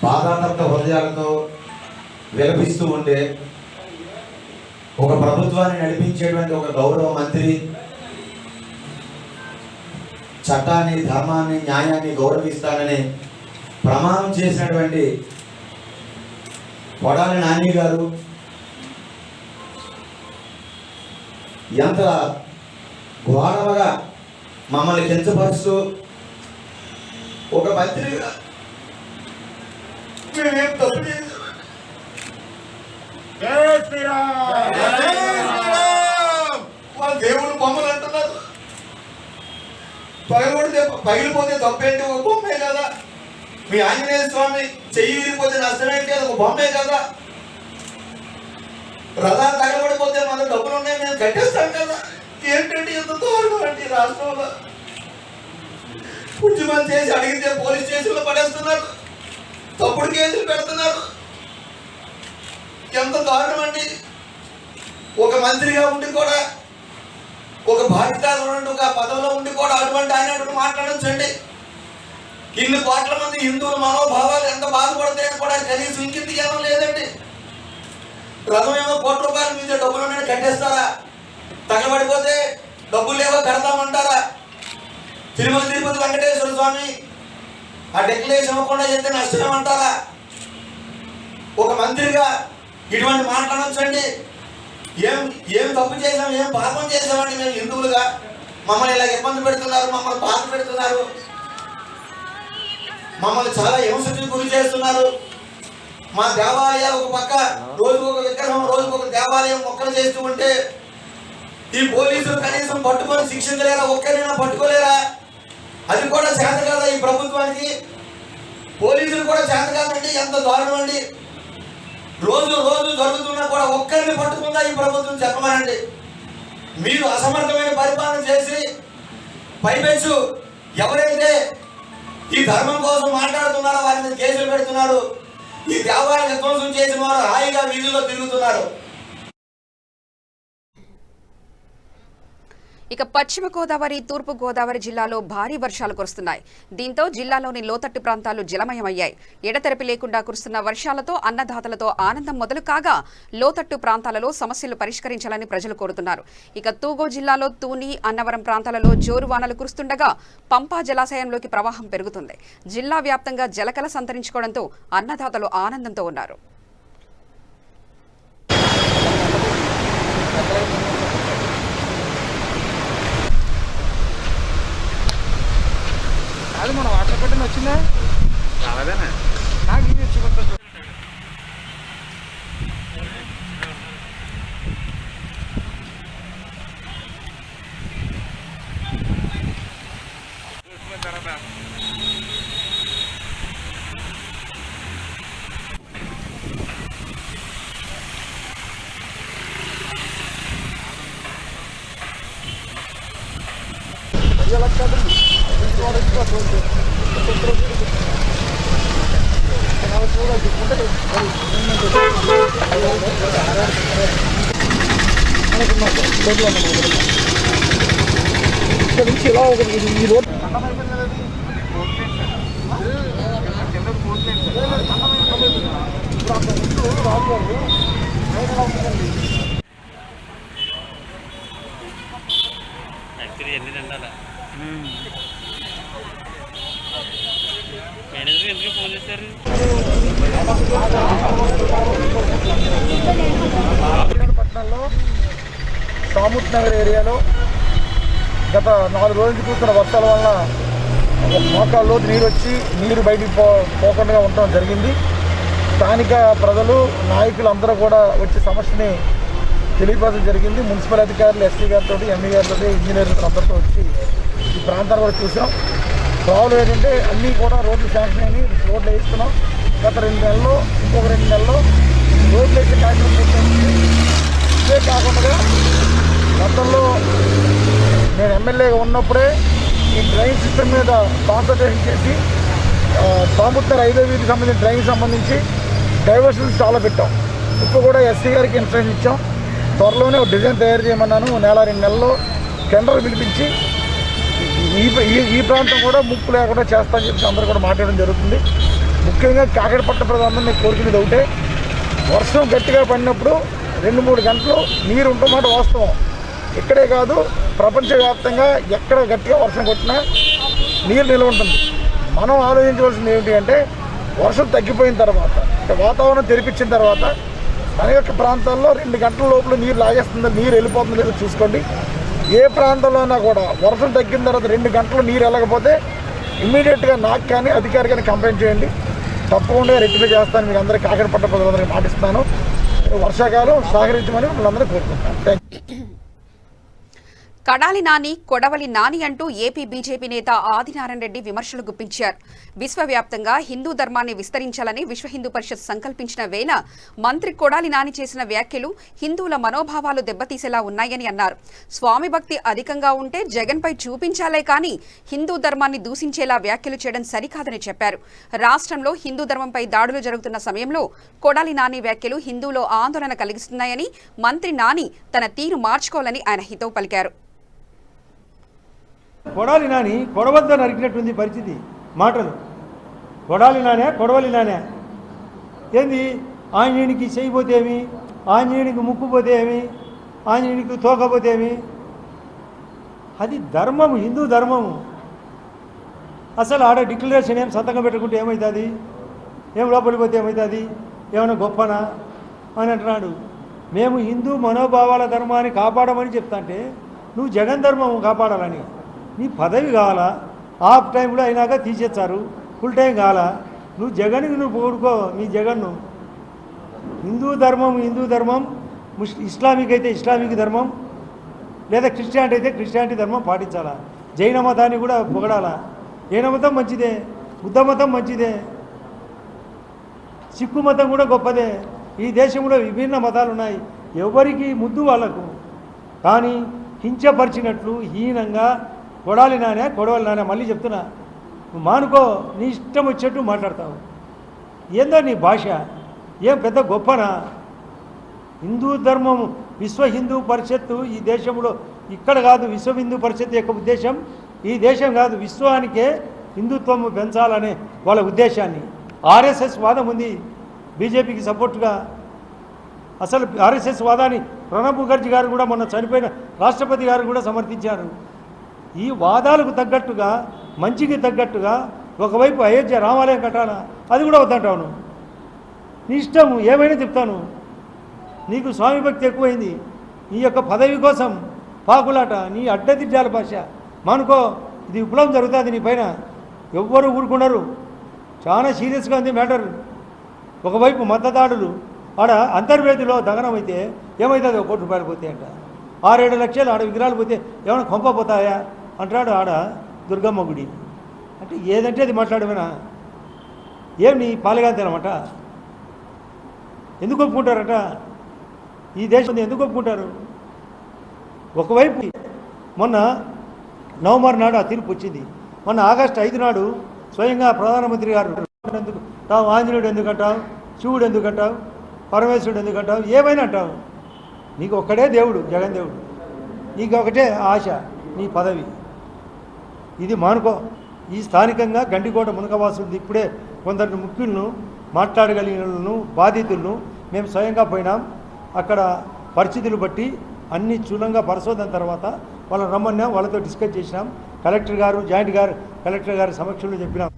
బాధాతప్త హృదయాలతో విలపిస్తూ ఉంటే, ఒక ప్రభుత్వాన్ని నడిపించేటువంటి ఒక గౌరవ మంత్రి చట్టాన్ని, ధర్మాన్ని, న్యాయాన్ని గౌరవిస్తానని ప్రమాణం చేసినటువంటి కొడాలి నాని గారు ఎంత ఘోరముగా మమ్మల్ని కించపరుస్తూ, ఒక మంత్రిగా మేమేం తప్పు చేసాం, వాళ్ళ దేవుడు బొమ్మలు అంటున్నారు. పగిలిపోతే తప్పేంటి? ఒక బొమ్మే కదా. మీ ఆంజనేయ స్వామి చెయ్యి విరిగిపోతే నష్టమేంటి? అది ఒక బొమ్మే కదా. రథాలు తగలబడిపోతే మన డబ్బులు ఉన్నాయి, మేము కట్టేస్తాం కదా. ఏంటంటే ఎంత దారుణం అంటే రాష్ట్రంలో ఉద్యమం చేసి అడిగితే పోలీస్ స్టేషన్లో పడేస్తున్నారు, తప్పుడు కేసులు పెడుతున్నారు. ఎంత దారుణం అండి. ఒక మంత్రిగా ఉండి కూడా, ఒక బాధ్యత ఒక పదవిలో ఉండి కూడా అటువంటి ఆయన మాట్లాడొచ్చండి. ఇన్ని కోట్ల మంది హిందువుల మనోభావాలు ఎంత బాధపడతాయని కూడా కనీసం ఇంకింది ఏమో లేదండి. రథం ఏమో ₹1 మీద డబ్బులు ఉన్నాయని కట్టేస్తారా? తగలబడిపోతే డబ్బులు లేవో కడతామంటారా? తిరుమల తిరుపతి వెంకటేశ్వర స్వామి ఆ డెక్లరేషన్ ఇవ్వకుండా చెప్తే నష్టమేమంటారా? ఒక మంత్రిగా ఇటువంటి మాట్లాడొచ్చండి. ఏం తప్పు చేసాం, ఏం పాపం చేసామండి మేము హిందువులుగా? మమ్మల్ని ఇలా ఇబ్బంది పెడుతున్నారు, మమ్మల్ని బాధ పెడుతున్నారు, మమ్మల్ని చాలా హింసకి గురి చేస్తున్నారు. మా దేవాలయాలు ఒక పక్క రోజుకు ఒక విగ్రహం, రోజుకు ఒక దేవాలయం మొక్కలు చేస్తూ ఉంటే ఈ పోలీసులు కనీసం పట్టుకొని శిక్షించలేరా? ఒక్కరైనా పట్టుకోలేరా? అది కూడా చేత కాదా ఈ ప్రభుత్వానికి? పోలీసులు కూడా చేత కాదండి. ఎంత దారుణం అండి! రోజు రోజు జరుగుతున్నా కూడా ఒక్కరిని పట్టుకుందా ఈ ప్రభుత్వం చెప్పమనండి. మీరు అసమర్థమైన పరిపాలన చేసి పైపెచ్చు ఎవరైతే ఈ ధర్మం కోసం మాట్లాడుతున్నారో వారి మీద కేసులు పెడుతున్నారు. ఈ దేవాలయ విధ్వంసం చేసిన వారు హాయిగా వీధుల్లో తిరుగుతున్నారు. ఇక పశ్చిమ గోదావరి, తూర్పు గోదావరి జిల్లాలో భారీ వర్షాలు కురుస్తున్నాయి. దీంతో జిల్లాలోని లోతట్టు ప్రాంతాలు జలమయమయ్యాయి. ఎడతెరపి లేకుండా కురుస్తున్న వర్షాలతో అన్నదాతలతో ఆనందం మొదలు కాగా లోతట్టు ప్రాంతాలలో సమస్యలు పరిష్కరించాలని ప్రజలు కోరుతున్నారు. ఇక తూగో జిల్లాలో తూని, అన్నవరం ప్రాంతాలలో జోరు వానలు కురుస్తుండగా పంపా జలాశయంలోకి ప్రవాహం పెరుగుతుంది. జిల్లా వ్యాప్తంగా జలకళ సంతరించుకోవడంతో అన్నదాతలు ఆనందంతో ఉన్నారు. అది మన వాటర్ పెట్టిన వచ్చిందా రాలేదేనా? నాకు ఇది వచ్చి ఈ రోడ్ యాక్చువల్లీ ఎన్ని తింటారా మేనేజర్ ఎందుకు ఫోన్ చేశారు? పట్టణంలో సాముత్ నగర్ ఏరియాలో గత 4 రోజుల నుంచి చూస్తున్న వర్షాల వలన మోకాళ్ళలో నీరు వచ్చి నీరు బయటికి పోకుండా ఉండటం జరిగింది. స్థానిక ప్రజలు, నాయకులు అందరూ కూడా వచ్చి సమస్యని తెలియపరచడం జరిగింది. మున్సిపల్ అధికారులు, ఎస్సీ గారితో, ఎంఈ గారితో, ఇంజనీర్లతో అందరితో వచ్చి ఈ ప్రాంతాన్ని కూడా చూసాం. ప్రాబ్లం ఏంటంటే అన్నీ కూడా రోడ్లు శాంక్షన్ అయినాయి, రోడ్లు వేస్తున్నాం. గత 2 నెలల్లో, ఇంకొక 2 నెలల్లో రోడ్లు వేసే కార్యక్రమం పూర్తయింది. ఇదే కాకుండా గతంలో నేను ఎమ్మెల్యేగా ఉన్నప్పుడే ఈ డ్రైన్ సిస్టమ్ మీద కాన్సన్ట్రేషన్ చేసి సాముత్తర 5వ వీధికి సంబంధించిన డ్రైన్ సంబంధించి డైవర్షన్స్ చాలా పెట్టాం. ఇప్పుడు కూడా ఎస్సీ గారికి ఇన్స్ట్రక్షన్ ఇచ్చాం. త్వరలోనే ఒక డిజైన్ తయారు చేయమన్నాను. 1-2 నెలల్లో టెండర్ పిలిపించి ఈ ప్రాంతం కూడా ముప్పు లేకుండా చేస్తామని చెప్పి అందరూ కూడా మాట్లాడడం జరుగుతుంది. ముఖ్యంగా కాకినాడ ప్రజలందరినీ కోరుకునేది ఒకటే, వర్షం గట్టిగా పడినప్పుడు 2-3 గంటలు నీరు ఉంటున్నమాట వాస్తవం. ఇక్కడే కాదు, ప్రపంచవ్యాప్తంగా ఎక్కడ గట్టిగా వర్షం కొట్టినా నీరు నిల్వ ఉంటుంది. మనం ఆలోచించవలసింది ఏమిటి అంటే, వర్షం తగ్గిపోయిన తర్వాత, వాతావరణం తెరిపించిన తర్వాత అనేక ప్రాంతాల్లో 2 గంటల లోపల నీరు లాగేస్తుందో, నీరు వెళ్ళిపోతుందో లేదో చూసుకోండి. ఏ ప్రాంతంలోనా కూడా వర్షం తగ్గిన తర్వాత 2 గంటలు నీరు వెళ్ళకపోతే ఇమ్మీడియట్గా నాకు కానీ అధికారి కానీ కంప్లైంట్ చేయండి. తప్పకుండా రెక్టిఫై చేస్తాను. మీకు అందరికీ కాకినాడ పట్టణ ప్రజలందరికీ మాటిస్తున్నాను. వర్షాకాలం సహకరించమని మిమ్మల్ని కోరుకుంటున్నాను. Thank you. కడాలి నాని, కొడవలి నాని అంటూ ఏపీ బీజేపీ నేత ఆదినారాయణ రెడ్డి విమర్శలు గుప్పించారు. విశ్వవ్యాప్తంగా హిందూ ధర్మాన్ని విస్తరించాలని విశ్వ హిందూ పరిషత్ సంకల్పించిన వేళ మంత్రి కొడాలి నాని చేసిన వ్యాఖ్యలు హిందువుల మనోభావాలు దెబ్బతీసేలా ఉన్నాయని అన్నారు. స్వామి భక్తి అధికంగా ఉంటే జగన్పై చూపించాలే కానీ హిందూ ధర్మాన్ని దూషించేలా వ్యాఖ్యలు చేయడం సరికాదని చెప్పారు. రాష్ట్రంలో హిందూ ధర్మంపై దాడులు జరుగుతున్న సమయంలో కొడాలి నాని వ్యాఖ్యలు హిందువులో ఆందోళన కలిగిస్తున్నాయని, మంత్రి నాని తన తీరు మార్చుకోవాలని ఆయన హితవు పలికారు. కొడాలి నాని కొడవద్ద నరికినట్టుంది పరిస్థితి. మాటలు కొడాలి నానే, కొడవలి నానే ఏంది? ఆంజనేయునికి చేయబోతే ఏమి, ఆంజనేయునికి ముక్కుపోతే ఏమి, ఆంజనేయునికి తోకపోతే ఏమి? అది ధర్మము, హిందూ ధర్మము. అసలు ఆడ డిక్లరేషన్ ఏం సంతకం పెట్టుకుంటే ఏమవుతుంది? ఏం లోపలికి పోతే ఏమవుతుంది? ఏమైనా గొప్పనా అని అంటున్నాడు. మేము హిందూ మనోభావాల ధర్మాన్ని కాపాడమని చెప్తాంటే నువ్వు జగన్ ధర్మం కాపాడాలని. నీ పదవి కావాలా? హాఫ్ టైంలో అయినాక తీసేస్తారు, ఫుల్ టైం కావాలా? నువ్వు జగన్కి నువ్వు పోడుకో. నీ జగన్ను హిందూ ధర్మం, ఇస్లామిక్ అయితే ఇస్లామిక్ ధర్మం, లేదా క్రిస్టియానిటీ అయితే క్రిస్టియానిటీ ధర్మం పాటించాలా. జైన మతాన్ని కూడా పొగడాలా. ఈయన మతం మంచిదే, బుద్ధ మతం మంచిదే, సిక్కు మతం కూడా గొప్పదే. ఈ దేశంలో విభిన్న మతాలు ఉన్నాయి, ఎవరికి ముద్దు వాళ్ళకు. కానీ కించపరిచినట్లు హీనంగా కొడాలి నానే కొడవలి నానే, మళ్ళీ చెప్తున్నా, నువ్వు మానుకో, నీ ఇష్టం వచ్చేట్టు మాట్లాడతావు. ఏందో నీ భాష, ఏం పెద్ద గొప్పనా? హిందూ ధర్మం విశ్వ హిందూ పరిషత్తు ఈ దేశంలో ఇక్కడ కాదు, విశ్వ హిందూ పరిషత్ యొక్క ఉద్దేశం ఈ దేశం కాదు, విశ్వానికే హిందుత్వం పెంచాలనే వాళ్ళ ఉద్దేశాన్ని. ఆర్ఎస్ఎస్ వాదం ఉంది బీజేపీకి సపోర్టుగా. అసలు ఆర్ఎస్ఎస్ వాదాన్ని ప్రణబ్ ముఖర్జీ గారు కూడా మొన్న చనిపోయిన రాష్ట్రపతి గారు కూడా సమర్థించారు. ఈ వాదాలకు తగ్గట్టుగా, మంచికి తగ్గట్టుగా ఒకవైపు అయోధ్య రామాలయం కట్టాలా, అది కూడా వద్దంటావు నువ్వు. నీ ఇష్టం, ఏమైనా చెప్తాను. నీకు స్వామి భక్తి ఎక్కువైంది, నీ యొక్క పదవి కోసం పాకులాట, నీ అడ్డదిడ్డాల భాష మానుకో. ఇది విప్లవం జరుగుతుంది నీ పైన, ఎవ్వరు ఊరుకున్నారు. చాలా సీరియస్గా ఉంది మ్యాటర్. ఒకవైపు మద్దదాడులు, ఆడ అంతర్వేదిలో దహనం అయితే ఏమవుతుంది? 1 కోటి రూపాయలు పోతాయి అంట, 6-7 లక్షలు ఆడ విగ్రహాలు పోతే ఏమైనా కొంప పోతాయా అంటాడు ఆడ దుర్గమ్మ గుడి. అంటే ఏదంటే అది మాట్లాడమేనా? ఏం నీ పాలగాంతేనమాట? ఎందుకు ఒప్పుకుంటారట? ఈ దేశం ఎందుకు ఒప్పుకుంటారు? ఒకవైపు మొన్న నవంబర్ నాడు ఆ తీర్పు వచ్చింది. మొన్న ఆగస్టు 5 నాడు స్వయంగా ప్రధానమంత్రి గారు ఎందుకు తావు ఆంజనేయుడు ఎందుకంటావు, శివుడు ఎందుకంటావు, పరమేశ్వరుడు ఎందుకంటావు, ఏమైనా అంటావు. నీకు ఒక్కడే దేవుడు, జగన్ దేవుడు. నీకు ఒకటే ఆశ, నీ పదవి. ఇది మానుకో. ఈ స్థానికంగా గండికోట మునకవాసులు ఇప్పుడే కొందరు ముఖ్యులను, మాట్లాడగలిగిన బాధితులను మేము స్వయంగా పోయినాం. అక్కడ పరిస్థితులు బట్టి అన్ని క్షుణ్ణంగా పరిశోధన తర్వాత వాళ్ళని రమ్మన్నా, వాళ్ళతో డిస్కస్ చేసినాం. కలెక్టర్ గారు, జాయింట్ గారు కలెక్టర్ గారి సమక్షంలో చెప్పినాం.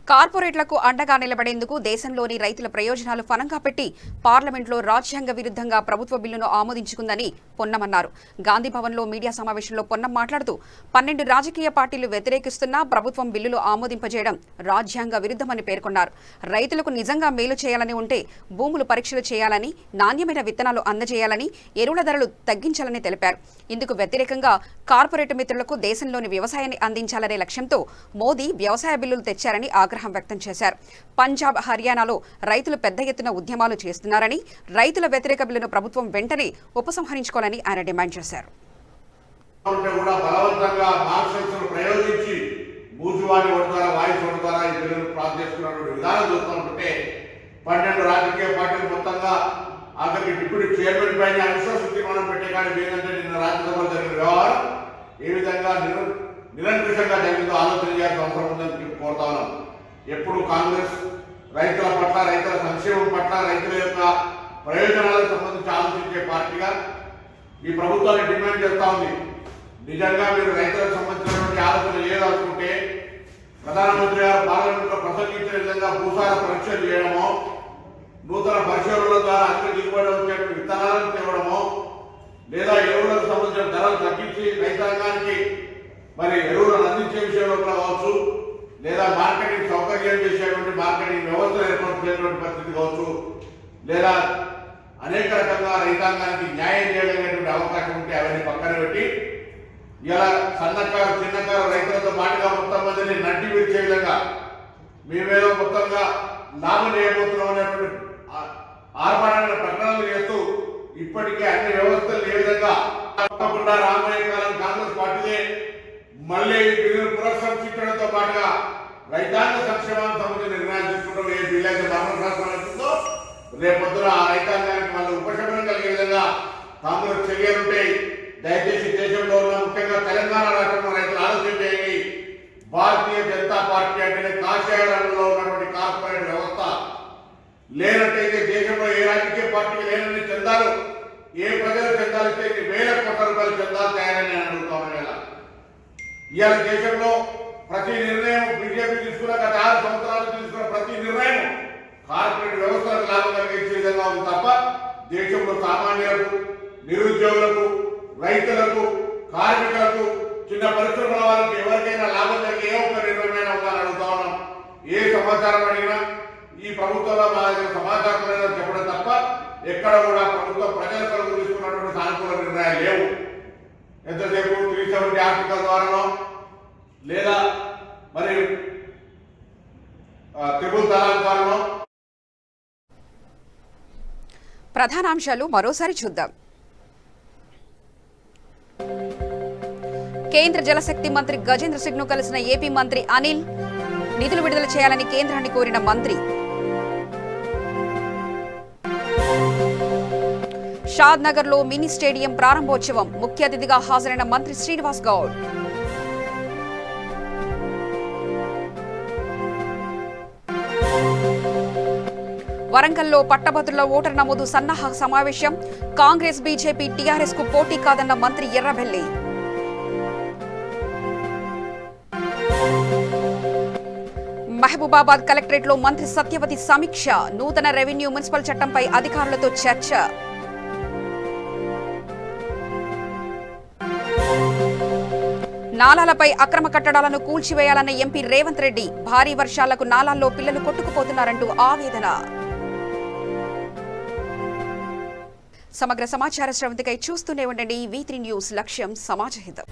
కార్పొరేట్లకు అండగా నిలబడేందుకు దేశంలోని రైతుల ప్రయోజనాలు ఫలంగా పెట్టి పార్లమెంట్లో రాజ్యాంగ విరుద్ధంగా ప్రభుత్వ బిల్లును ఆమోదించుకుందని పొన్నమన్నారు. గాంధీభవన్లో మీడియా సమావేశంలో పొన్నం మాట్లాడుతూ 12 రాజకీయ పార్టీలు వ్యతిరేకిస్తున్నా ప్రభుత్వం బిల్లులు ఆమోదింపజేయడం రాజ్యాంగ విరుద్ధమని పేర్కొన్నారు. రైతులకు నిజంగా మేలు చేయాలని ఉంటే భూములు పరీక్షలు చేయాలని, నాణ్యమైన విత్తనాలు అందజేయాలని, ఎరువుల ధరలు తగ్గించాలని తెలిపారు. ఇందుకు వ్యతిరేకంగా కార్పొరేట్ మిత్రులకు దేశంలోని వ్యవసాయాన్ని అందించాలనే లక్ష్యంతో మోదీ వ్యవసాయ బిల్లులు తెచ్చారని ఆగ్రహం వ్యక్తం చేశారు. పంజాబ్, హర్యానాలో రైతులు పెద్ద ఎత్తున ఉద్యమాలు చేస్తున్నారని, రైతుల వ్యతిరేక బిల్లును ప్రభుత్వం వెంటనే ఉపసంహరించుకోవాలని ఆయన డిమాండ్ చేశారు. డిప్యూటీ చైర్మన్ పైన అవిశ్వాస తీర్మానం పెట్టే కానీ లేదంటే నిన్న రాజ్యసభలో జరిగిన వ్యవహారం ఏ విధంగా నిరంకుశంగా జరిగిందో ఆలోచన చేయాల్సిన అవసరం ఉందని కోరుతా ఉన్నాం. ఎప్పుడు కాంగ్రెస్ రైతుల పట్ల, రైతుల సంక్షేమం పట్ల, రైతుల యొక్క ప్రయోజనాలకు సంబంధించి ఆలోచించే పార్టీగా ఈ ప్రభుత్వాన్ని డిమాండ్ చేస్తా ఉంది. నిజంగా మీరు రైతులకు సంబంధించినటువంటి ఆలోచన చేయదలుచుకుంటే ప్రధానమంత్రి గారు పార్లమెంట్లో ప్రసంగించిన విధంగా భూసార పరీక్షలు చేయడమో, నూతన పరిశోధనల ద్వారా అధిక దిగుబడి వచ్చే విత్తనాలను తేవడమో, లేదా ఎరువులకు సంబంధించిన ధరలు తగ్గించి రైతాంగానికి మరి ఎరువులను అందించే విషయంలో కావచ్చు, లేదా మార్కెటింగ్ సౌకర్యం చేసేటువంటి మార్కెటింగ్ వ్యవస్థలు ఏర్పాటు చేసేటువంటి పరిస్థితి కావచ్చు, లేదా అనేక రకంగా రైతాంగానికి న్యాయం చేయగలిగేటువంటి అవకాశం ఉంటే అవన్నీ పక్కన పెట్టి ఇలా సన్నకారు, చిన్నకారు రైతులతో పాటుగా మొత్తం మందిని నడ్డి విరిచే విధంగా మేమేదో మొత్తంగా లాభం చేయబోతున్నాం అనేటువంటి ఆర్భాటమైన ప్రకటనలు చేస్తూ ఇప్పటికే అన్ని వ్యవస్థలు ఏ విధంగా తప్పకుండా రాబోయే కాలం కాంగ్రెస్ పార్టీనే మళ్ళీ పునఃసంస్కరించడంతో పాటుగా రైతాంగ సంక్షేమానికి సంబంధించిన నిర్ణయాలు తీసుకుంటాం. ఏ బిల్లు అయితే మరణశాస్త్రం అవుతుందో రేపొద్దున ఆ రైతాంగానికి మళ్ళీ ఉపశమనం కలిగే విధంగా కాంగ్రెస్ చర్యలుంటాయి. దయచేసి దేశంలో ఉన్న ముఖ్యంగా తెలంగాణ రాష్ట్రంలో రైతులు ఆలోచన చేయండి. భారతీయ జనతా పార్టీ అంటేనే కాషాయ రంగంలో ఉన్నటువంటి కార్పొరేట్ వ్యవస్థ. లేనట్టయితే దేశంలో ఏ రాజకీయ పార్టీకి లేనని చందాలు, ఏ ప్రజలు చందాలు ఇస్తే 1000 కోట్ల రూపాయలు చందాలు తయారని అడుగుతామని ఇవాళ దేశంలో ప్రతి నిర్ణయం బీజేపీ తీసుకున్న గత 6 సంవత్సరాలు తీసుకున్న ప్రతి నిర్ణయం కార్పొరేట్ వ్యవస్థలకు లాభం కలిగించే విధంగా ఉంది తప్ప దేశంలో సామాన్యులకు, నిరుద్యోగులకు, రైతులకు, కార్మికులకు, చిన్న పరిశ్రమల వారికి ఎవరికైనా లాభం జరిగే ఏ ఒక్క నిర్ణయమైనా ఉందని అడుగుతా ఉన్నాం. ఏ సమాచారం అడిగినా ఈ ప్రభుత్వంలో మా దగ్గర సమాచారం లేదని చెప్పడం తప్ప ఎక్కడ కూడా ప్రభుత్వం ప్రజల కొరకు తీసుకున్నటువంటి సానుకూల నిర్ణయాలు లేవు. ఎంతసేపు 370 ఆర్టికల్ ద్వారానో లేదా మరి త్రిపుల్ తలాక్ కారణం. ప్రధానాంశాలు మరోసారి చూద్దాం. కేంద్ర జలశక్తి మంత్రి గజేంద్ర సింగ్ ను కలిసిన ఏపీ మంత్రి అనిల్, నిధులు విడుదల చేయాలని కేంద్రాన్ని కోరిన మంత్రి. షాద్ నగర్ లో మినీ స్టేడియం ప్రారంభోత్సవం, ముఖ్య అతిథిగా హాజరైన మంత్రి శ్రీనివాస్ గౌడ్. వరంగల్లో పట్టభద్రుల ఓటరు నమోదు సన్నాహక సమావేశం, కాంగ్రెస్ బీజేపీ టీఆర్ఎస్ కు పోటీ కాదన్న మంత్రి ఎర్రబెల్లి. మహబూబాబాద్ కలెక్టరేట్ లో మంత్రి సత్యవతి సమీక్ష, నూతన రెవెన్యూ మున్సిపల్ చట్టంపై అధికారులతో చర్చ. నాలాలపై అక్రమ కట్టడాలను కూల్చివేయాలన్న ఎంపీ రేవంత్ రెడ్డి, భారీ వర్షాలకు నాలాల్లో పిల్లలు కొట్టుకుపోతున్నారంటూ ఆవేదన. సమగ్ర సమాచార శ్రవంతికై చూస్తూనే ఉండండి V3 న్యూస్, లక్ష్యం సమాజహితం.